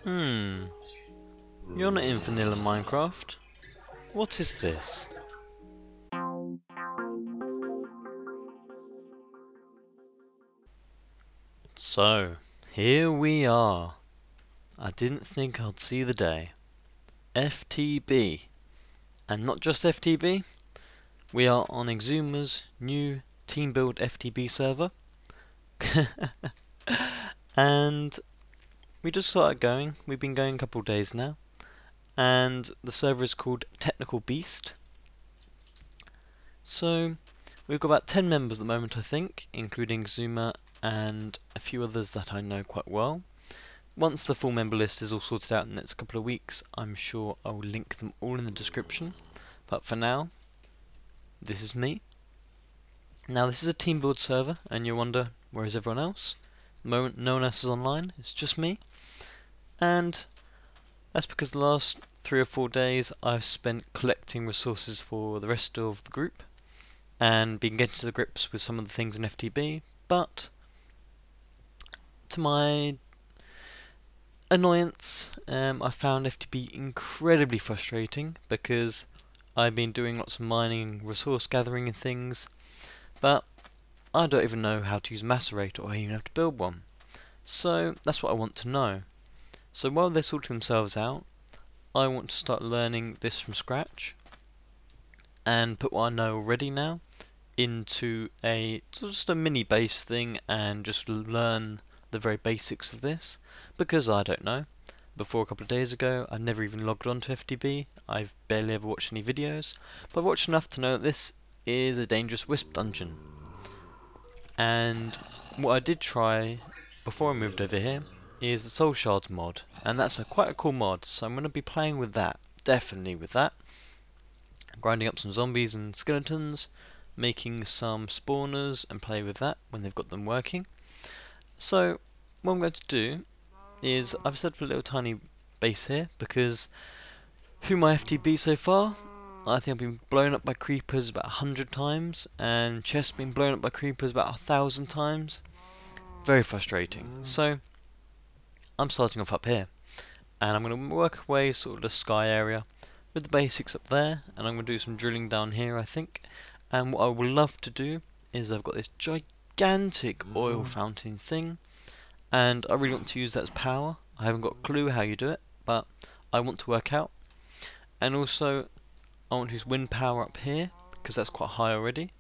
Hmm, you're not in vanilla Minecraft. What is this? So, here we are. I didn't think I'd see the day. FTB. And not just FTB, we are on Exuma's new team build FTB server. And we just started going. We've been going a couple of days now. And the server is called Technical Beast. So, we've got about 10 members at the moment, I think, including Exuma and a few others that I know quite well. Once the full member list is all sorted out in the next couple of weeks, I'm sure I'll link them all in the description. But for now, this is me. Now this is a team build server, and you wonder, where is everyone else? At the moment no one else is online, it's just me. And that's because the last 3 or 4 days I've spent collecting resources for the rest of the group and been getting to the grips with some of the things in FTB, but to my annoyance, I found FTB incredibly frustrating because I've been doing lots of mining, resource gathering and things, but I don't even know how to use Macerate or even have to build one. So that's what I want to know. So while they're sorting themselves out, I want to start learning this from scratch and put what I know already now into just a mini base thing and just learn the very basics of this, because I don't know. Before a couple of days ago I never even logged on to FTB, I've barely ever watched any videos, but I've watched enough to know that this is a dangerous wisp dungeon. And what I did try before I moved over here is the Soul Shards mod, and that's quite a cool mod, so I'm going to be playing with that, definitely with that. Grinding up some zombies and skeletons, making some spawners and play with that when they've got them working. So what I'm going to do is I've set up a little tiny base here because through my FTB so far I think I've been blown up by creepers about 100 times and chests been blown up by creepers about 1,000 times. Very frustrating. So I'm starting off up here and I'm going to work away sort of the sky area with the basics up there, and I'm going to do some drilling down here I think. And what I would love to do is I've got this gigantic oil fountain thing, and I really want to use that as power. I haven't got a clue how you do it, but I want to work out. And also I want to use wind power up here because that's quite high already.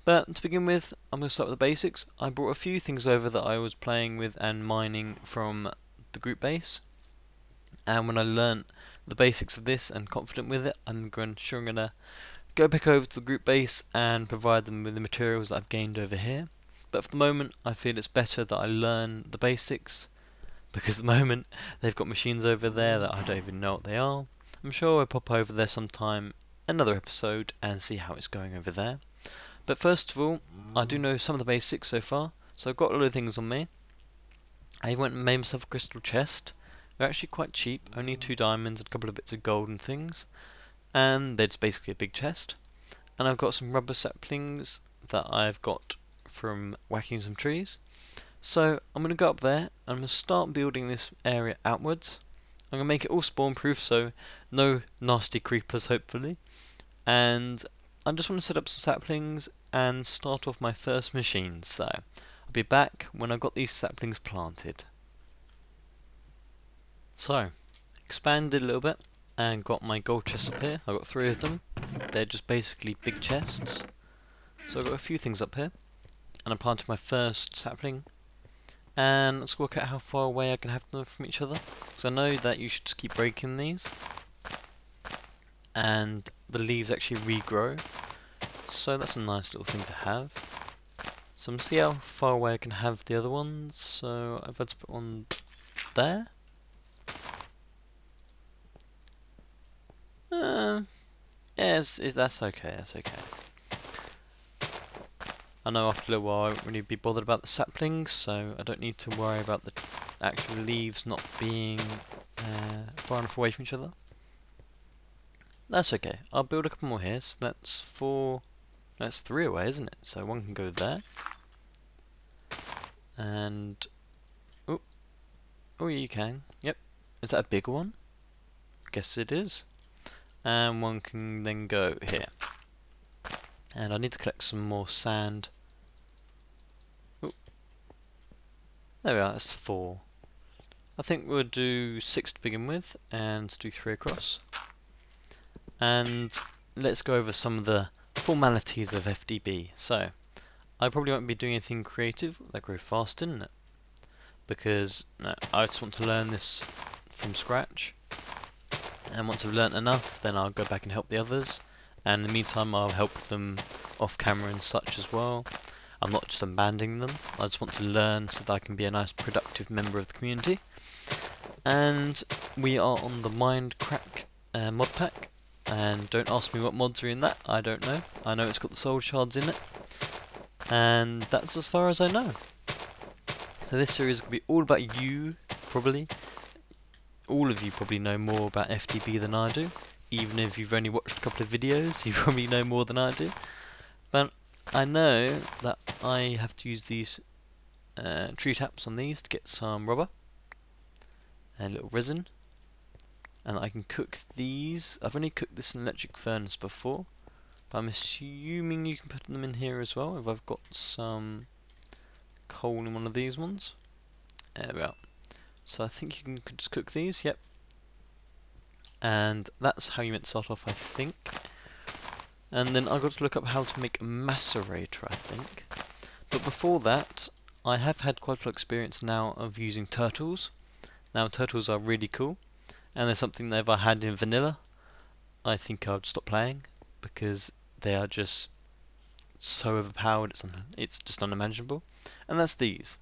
But to begin with, I'm going to start with the basics. I brought a few things over that I was playing with and mining from the group base, and when I learnt the basics of this and confident with it, I'm going to go back over to the group base and provide them with the materials that I've gained over here. But for the moment I feel it's better that I learn the basics, because at the moment they've got machines over there that I don't even know what they are. I'm sure I'll pop over there sometime, another episode, and see how it's going over there. But first of all, I do know some of the basics so far, so I've got a lot of things on me. I went and made myself a crystal chest. They're actually quite cheap, only 2 diamonds and a couple of bits of gold and things, and they're just basically a big chest. And I've got some rubber saplings that I've got from whacking some trees. So I'm going to go up there and I'm going to start building this area outwards. I'm going to make it all spawn proof, so no nasty creepers hopefully. And I just want to set up some saplings and start off my first machine, so I'll be back when I've got these saplings planted. So, expanded a little bit and got my gold chests up here. I've got 3 of them. They're just basically big chests. So I've got a few things up here, and I planted my first sapling. And let's work out how far away I can have them from each other, because I know that you should just keep breaking these, and the leaves actually regrow. So that's a nice little thing to have. So I'm going to see how far away I can have the other ones. So I've had to put one there. Yes, that's okay, that's okay. I know after a little while I won't really be bothered about the saplings, so I don't need to worry about the actual leaves not being far enough away from each other. That's okay. I'll build a couple more here, so that's 4, that's 3 away, isn't it? So one can go there. And, oh, you can, yep. is that a bigger one? Guess it is. And one can then go here. And I need to collect some more sand. Ooh. There we are, that's 4. I think we'll do 6 to begin with, and do 3 across. And let's go over some of the formalities of FTB. So, I probably won't be doing anything creative. That grew fast, didn't it? Because no, I just want to learn this from scratch. And once I've learnt enough, then I'll go back and help the others. And in the meantime, I'll help them off camera and such as well. I'm not just abandoning them. I just want to learn so that I can be a nice, productive member of the community. And we are on the Mindcrack mod pack. And don't ask me what mods are in that. I don't know. I know it's got the soul shards in it. And that's as far as I know. So this series will be all about you, probably. All of you probably know more about FTB than I do. Even if you've only watched a couple of videos, you probably know more than I do. But I know that I have to use these tree taps on these to get some rubber and a little resin. And I can cook these. I've only cooked this in an electric furnace before, but I'm assuming you can put them in here as well if I've got some coal in one of these ones. There we are. So I think you can just cook these, yep. And that's how you meant to start off, I think. And then I've got to look up how to make a macerator, I think. But before that, I have had quite a lot of experience now of using turtles. Now turtles are really cool, and there's something that if I had in vanilla, I think I would stop playing, because they are just so overpowered, it's just unimaginable. And that's these.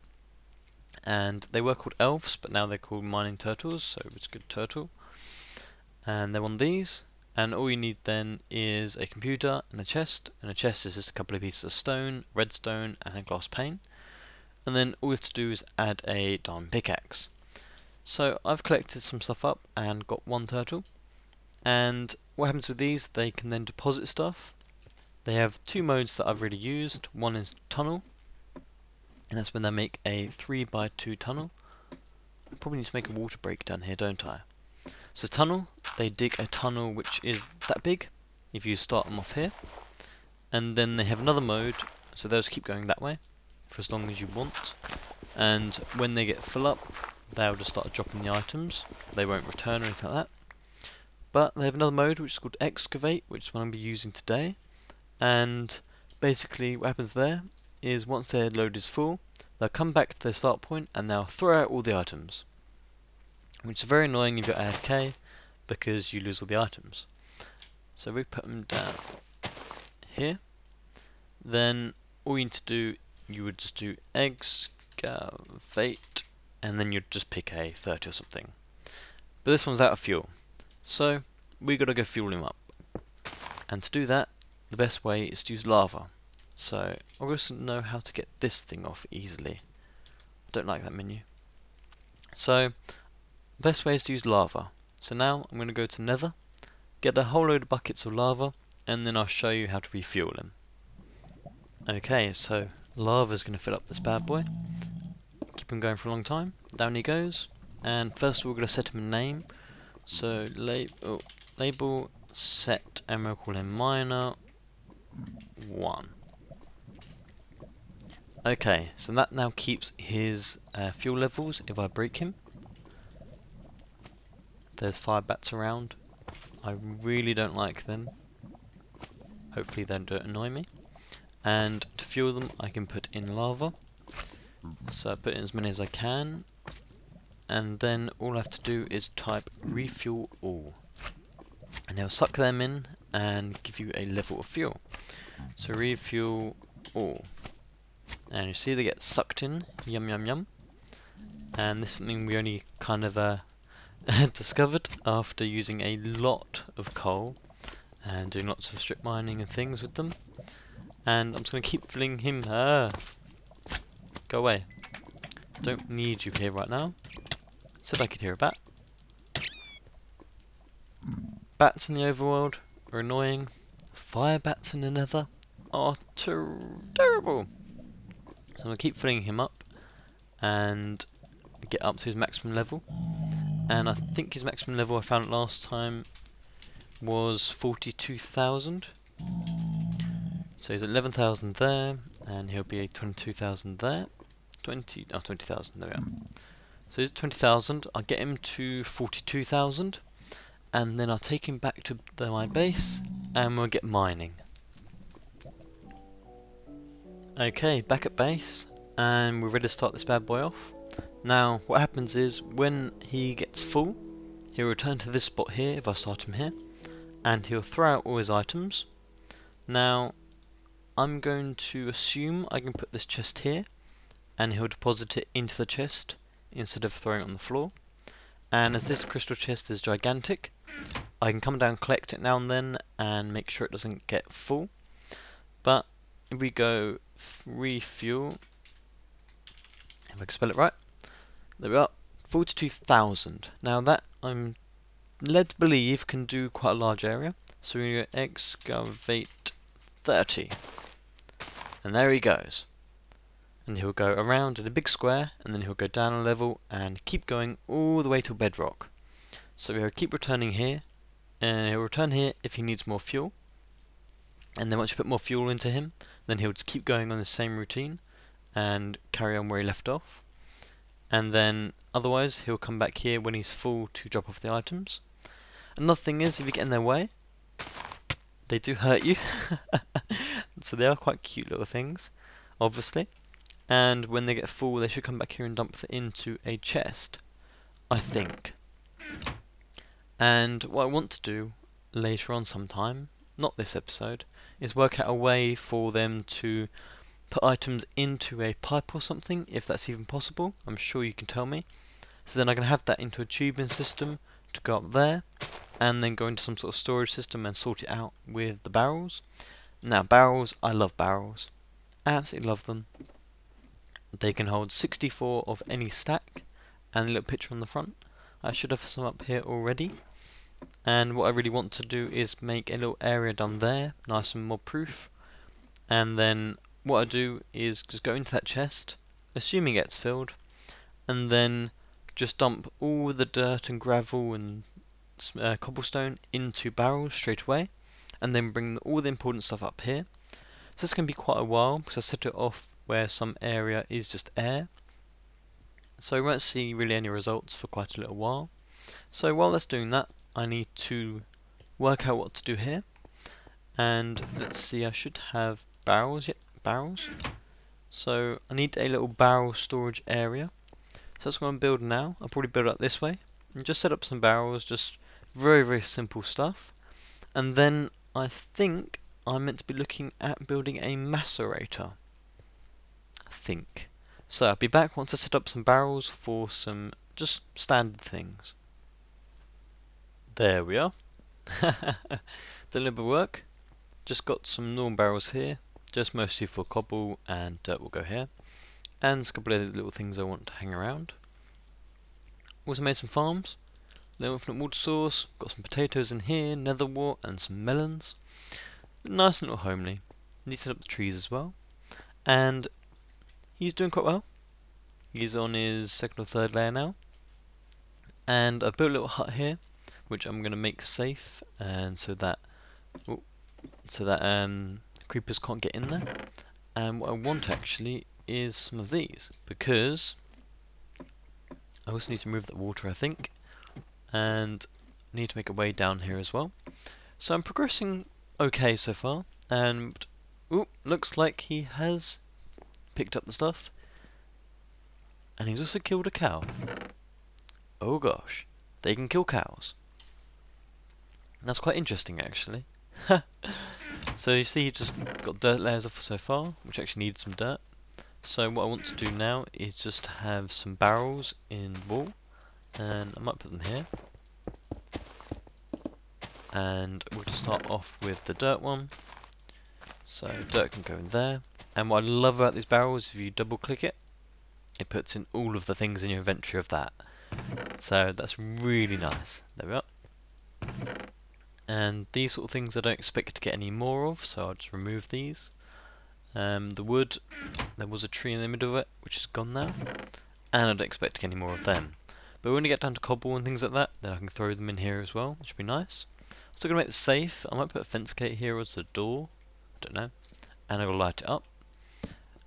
And they were called elves, but now they're called mining turtles, so it's a good turtle. And they're on these, and all you need then is a computer and a chest is just a couple of pieces of stone, redstone, and a glass pane. And then all you have to do is add a diamond pickaxe. So I've collected some stuff up and got 1 turtle. And what happens with these, they can then deposit stuff. They have 2 modes that I've really used. One is tunnel, and that's when they make a 3x2 tunnel. I probably need to make a water break down here, don't I? So tunnel, they dig a tunnel which is that big, if you start them off here. And then they have another mode, so those keep going that way, for as long as you want. And when they get full up, they'll just start dropping the items. They won't return or anything like that. But they have another mode which is called excavate, which is what I'm going to be using today. And basically what happens there is once their load is full, they'll come back to their start point and they'll throw out all the items. Which is very annoying if you're AFK, because you lose all the items. So we put them down here. Then all you need to do, you would just do excavate, and then you'd just pick a 30 or something. But this one's out of fuel, so we gotta go fuel him up. And to do that, the best way is to use lava. So I also know how to get this thing off easily. I don't like that menu. So the best way is to use lava. So now I'm going to go to Nether, get a whole load of buckets of lava, and then I'll show you how to refuel him. Okay, so lava is going to fill up this bad boy. Keep him going for a long time. Down he goes. And first we're going to set him a name. So label set, and we'll call him miner 1. Okay, so that now keeps his fuel levels if I break him. There's 5 bats around. I really don't like them. Hopefully they don't annoy me. And to fuel them I can put in lava. So I put in as many as I can. And then all I have to do is type refuel all. And it'll suck them in and give you a level of fuel. So refuel all. And you see they get sucked in. Yum yum yum. And this is something we only kind of discovered after using a lot of coal and doing lots of strip mining and things with them. And I'm just going to keep filling him. Go away. Don't need you here right now. Said I could hear a bat. Bats in the overworld are annoying. Fire bats in the nether are terrible. So I'm going to keep filling him up and get up to his maximum level. and I think his maximum level I found it last time was 42,000. So he's 11,000 there, and he'll be 22,000 there. 20,000, there we are. So he's 20,000, I'll get him to 42,000, and then I'll take him back to my base, and we'll get mining. Okay, back at base, and we're ready to start this bad boy off. Now, what happens is, when he gets full, he'll return to this spot here, if I start him here, and he'll throw out all his items. Now, I'm going to assume I can put this chest here, and he'll deposit it into the chest, instead of throwing it on the floor. And as this crystal chest is gigantic, I can come down, collect it now and then, and make sure it doesn't get full. But, if we go refuel, if I can spell it right, there we are, 42,000. Now that I'm led to believe can do quite a large area, so we go excavate 30, and there he goes. And he'll go around in a big square, and then he'll go down a level and keep going all the way to bedrock. So he'll keep returning here, and he'll return here if he needs more fuel. And then once you put more fuel into him, then he'll just keep going on the same routine and carry on where he left off. And then otherwise he'll come back here when he's full to drop off the items. Another thing is, if you get in their way, they do hurt you. So they are quite cute little things, obviously. And when they get full, they should come back here and dump it into a chest, I think. And what I want to do later on sometime, not this episode, is work out a way for them to put items into a pipe or something, if that's even possible. I'm sure you can tell me. So then I can have that into a tubing system to go up there, and then go into some sort of storage system and sort it out with the barrels. Now barrels, I love barrels. I absolutely love them. They can hold 64 of any stack, and a little picture on the front. I should have some up here already. And what I really want to do is make a little area down there, nice and mob proof. And then what I do is just go into that chest, assuming it gets filled, and then just dump all the dirt and gravel and cobblestone into barrels straight away, and then bring all the important stuff up here. So it's going to be quite a while, because I set it off where some area is just air, so we won't see really any results for quite a little while. So while that's doing that, I need to work out what to do here. And let's see, I should have barrels. Yep, barrels. So I need a little barrel storage area. So that's what I'm building now. I'll probably build it this way and just set up some barrels, just very, very simple stuff. And then I think I'm meant to be looking at building a macerator, I think. So I'll be back once I set up some barrels for some just standard things. There we are. Done a little bit of work. Just got some normal barrels here, just mostly for cobble, and dirt will go here. And a couple of little things I want to hang around. Also made some farms. Little infinite water source. Got some potatoes in here, nether wart, and some melons. Nice and little homely. Need to set up the trees as well. And he's doing quite well. He's on his second or third layer now. And I've built a little hut here, which I'm going to make safe, and so that creepers can't get in there. And what I want actually is some of these, because I also need to move the water, I think, and need to make a way down here as well. So I'm progressing okay so far, and looks like he has picked up the stuff, and he's also killed a cow. Oh gosh, they can kill cows. That's quite interesting actually. So you see he just got dirt layers off so far, which actually needs some dirt. So what I want to do now is just have some barrels in wool, and I might put them here. And we'll just start off with the dirt one. So dirt can go in there. And what I love about these barrels, if you double click it, it puts in all of the things in your inventory of that. So that's really nice. There we are. And these sort of things I don't expect to get any more of, so I'll just remove these. The wood, there was a tree in the middle of it, which is gone now, and I don't expect to get any more of them. But when we get down to cobble and things like that, then I can throw them in here as well, which would be nice. Still gonna make this safe. I might put a fence gate here as a door. I don't know. And I will light it up.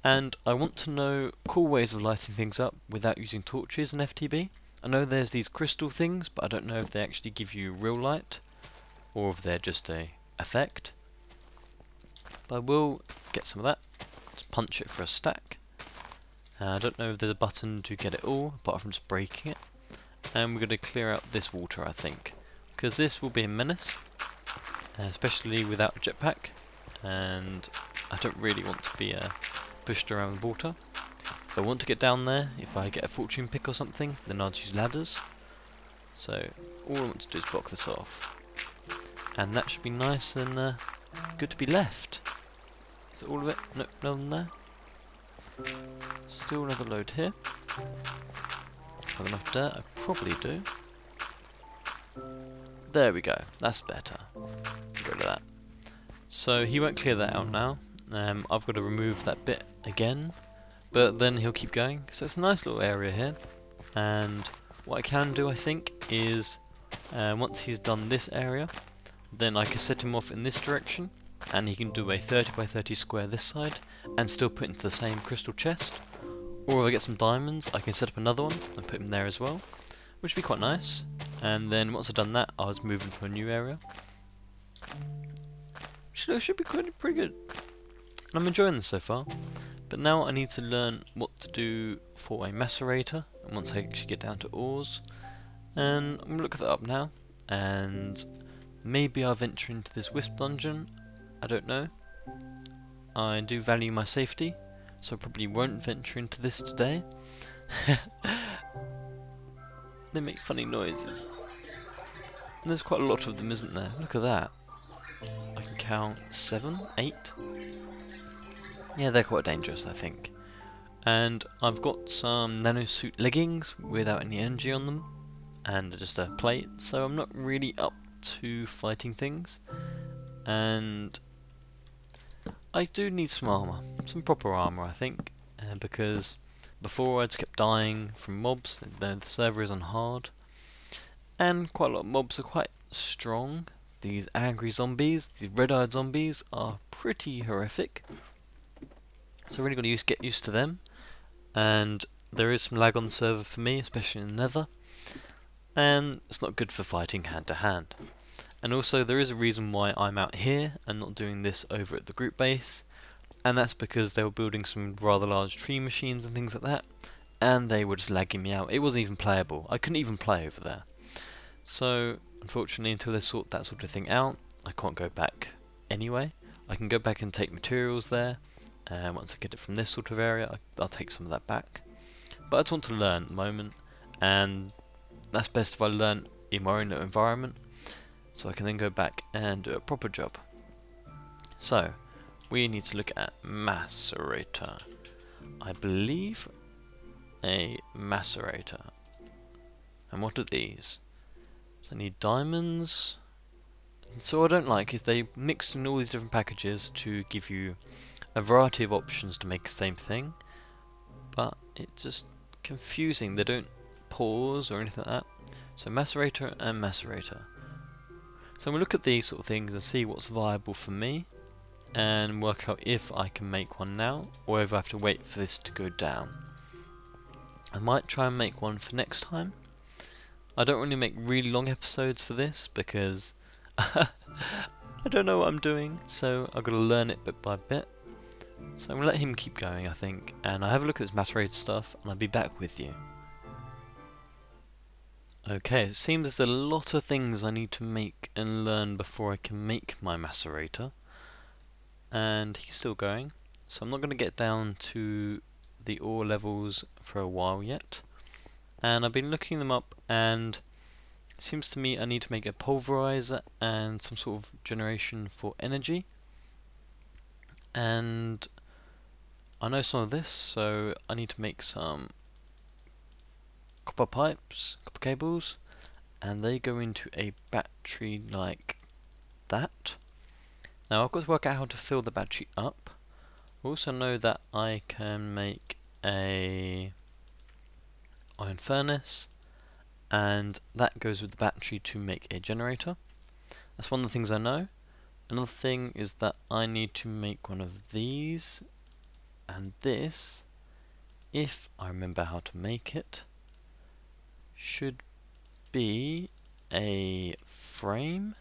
And I want to know cool ways of lighting things up without using torches in FTB. I know there's these crystal things, but I don't know if they actually give you real light or if they're just a effect. But I will get some of that. Let's punch it for a stack. I don't know if there's a button to get it all, apart from just breaking it. And we're going to clear out this water, I think, because this will be a menace, especially without a jetpack, and I don't really want to be pushed around the water. If I want to get down there, if I get a fortune pick or something, then I'll use ladders. So all I want to do is block this off, and that should be nice and good to be left. Is it all of it? Nope, nothing there. Still another load here. Have enough dirt? I probably do. There we go. That's better. Get rid of that. So he won't clear that out now. I've got to remove that bit again, but then he'll keep going. So it's a nice little area here. And what I can do, I think, is once he's done this area, then I can set him off in this direction, and he can do a 30 by 30 square this side, and still put into the same crystal chest. Or if I get some diamonds, I can set up another one and put him there as well, which would be quite nice. And then once I've done that, I'll just move into a new area. Should be pretty good. And I'm enjoying this so far. But now I need to learn what to do for a macerator, and once I actually get down to ores. And I'm going to look that up now, and maybe I'll venture into this wisp dungeon. I don't know. I do value my safety, so I probably won't venture into this today. They make funny noises. And there's quite a lot of them, isn't there? Look at that. I can count 7, 8. Yeah, they're quite dangerous, I think. And I've got some nanosuit leggings without any energy on them, and just a plate, so I'm not really up to fighting things. And I do need some armour, some proper armour, I think, because before I just kept dying from mobs. The server is on hard, and quite a lot of mobs are quite strong. These angry zombies, the red-eyed zombies, are pretty horrific, so really got to get used to them. And there is some lag on the server for me, especially in the nether, and it's not good for fighting hand to hand. And also there is a reason why I'm out here and not doing this over at the group base, and that's because they were building some rather large tree machines and things like that, and they were just lagging me out. It wasn't even playable. I couldn't even play over there. So unfortunately, until they sort that sort of thing out, I can't go back anyway. I can go back and take materials there, and once I get it from this sort of area, I'll take some of that back. But I just want to learn at the moment, and that's best if I learn in my own environment, so I can then go back and do a proper job. So we need to look at macerator. I believe a macerator. And what are these? So I need diamonds. So what I don't like is they mixed in all these different packages to give you a variety of options to make the same thing, but it's just confusing. They don't pause or anything like that. So macerator and macerator. So I'm going to look at these sort of things and see what's viable for me, and work out if I can make one now, or if I have to wait for this to go down. I might try and make one for next time. I don't really make really long episodes for this, because I don't know what I'm doing, so I've got to learn it bit by bit. So I'm going to let him keep going, I think, and I'll have a look at this macerator stuff, and I'll be back with you. Okay, it seems there's a lot of things I need to make and learn before I can make my macerator. And he's still going, so I'm not going to get down to the ore levels for a while yet. And I've been looking them up, and it seems to me I need to make a pulverizer and some sort of generation for energy. And I know some of this, so I need to make some copper pipes, copper cables, and they go into a battery like that. Now I've got to work out how to fill the battery up. I also know that I can make a iron furnace and that goes with the battery to make a generator. That's one of the things I know. Another thing is that I need to make one of these, and this, if I remember how to make it, should be a frame,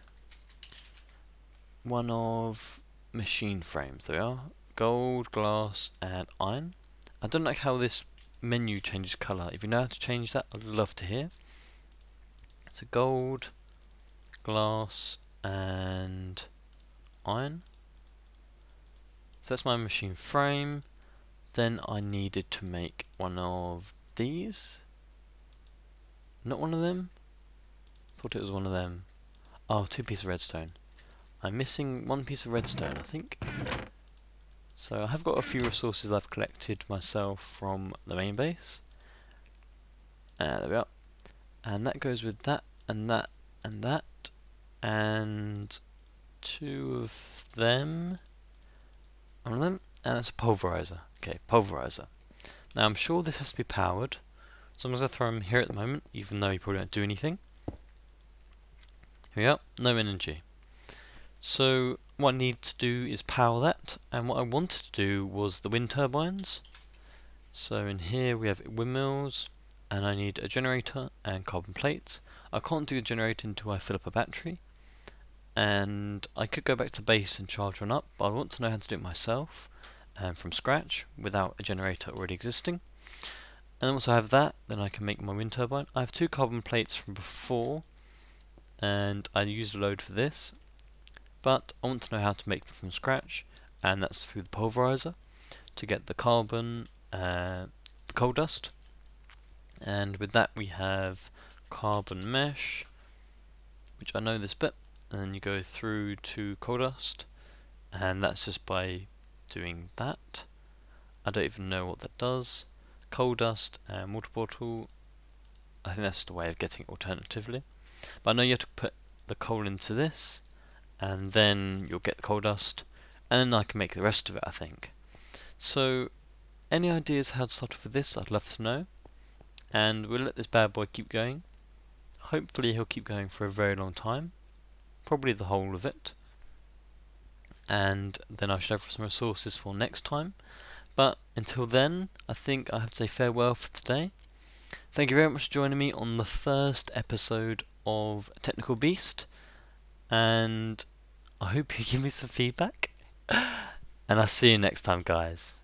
one of machine frames. There we are, gold, glass and iron. I don't like how this menu changes colour. If you know how to change that, I'd love to hear. So gold, glass and iron. So that's my machine frame. Then I needed to make one of these. Not one of them? Thought it was one of them. Oh, 2 pieces of redstone. I'm missing 1 piece of redstone, I think. So I have got a few resources that I've collected myself from the main base. There we are. And that goes with that, and that, and that. And 2 of them. One of them. And that's a pulverizer. Okay, pulverizer. Now I'm sure this has to be powered. So I'm going to throw him here at the moment, even though he probably won't do anything. Here we are, no energy. So what I need to do is power that, and what I wanted to do was the wind turbines. So in here we have windmills, and I need a generator and carbon plates. I can't do a generator until I fill up a battery, and I could go back to the base and charge one up, but I want to know how to do it myself, from scratch, without a generator already existing. And then once I have that, then I can make my wind turbine. I have 2 carbon plates from before, and I used a load for this, but I want to know how to make them from scratch, and that's through the pulverizer to get the carbon, the coal dust. And with that we have carbon mesh, which I know this bit, and then you go through to coal dust, and that's just by doing that. I don't even know what that does. Coal dust and water bottle, I think that's just a way of getting it alternatively. But I know you have to put the coal into this, and then you'll get the coal dust, and then I can make the rest of it, I think. So, any ideas how to start off with this, I'd love to know. And we'll let this bad boy keep going. Hopefully he'll keep going for a very long time. Probably the whole of it. And then I should have some resources for next time. But until then, I think I have to say farewell for today. Thank you very much for joining me on the first episode of Technical Beast, and I hope you give me some feedback, and I'll see you next time, guys.